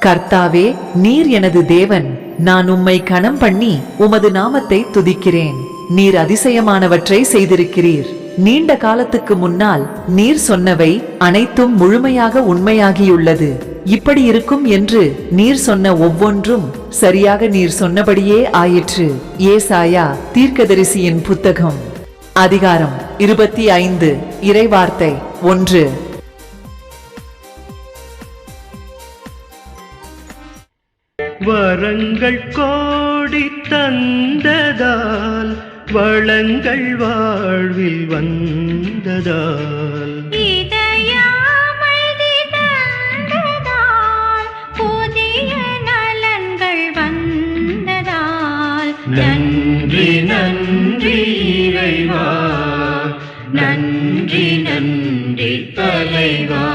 கர்த்தாவே, நீர் எனது தேவன், நான் உம்மை கனம் பண்ணி உமது நாமத்தை துதிக்கிறேன். நீர் அதிசயமானவற்றை செய்திருக்கிறீர். நீண்ட காலத்துக்கு முன்னால் நீர் சொன்னவை அனைத்தும் முழுமையாக உண்மையாகியுள்ளது. இப்படி இருக்கும் என்று நீர் சொன்ன ஒவ்வொன்றும் சரியாக நீர் சொன்னபடியே ஆயிற்று. ஏசாயா தீர்க்கதரிசியின் புத்தகம் அதிகாரம் 25 இறைவார்த்தை 1. வரங்கள் கோடி தந்ததால் வளங்கள் வாழ்வில் வந்ததால் இதயமைதி தந்ததால் புதிய நலன்கள் வந்ததால் நன்றி நன்றி இறைவா, நன்றி நன்றி தலைவா.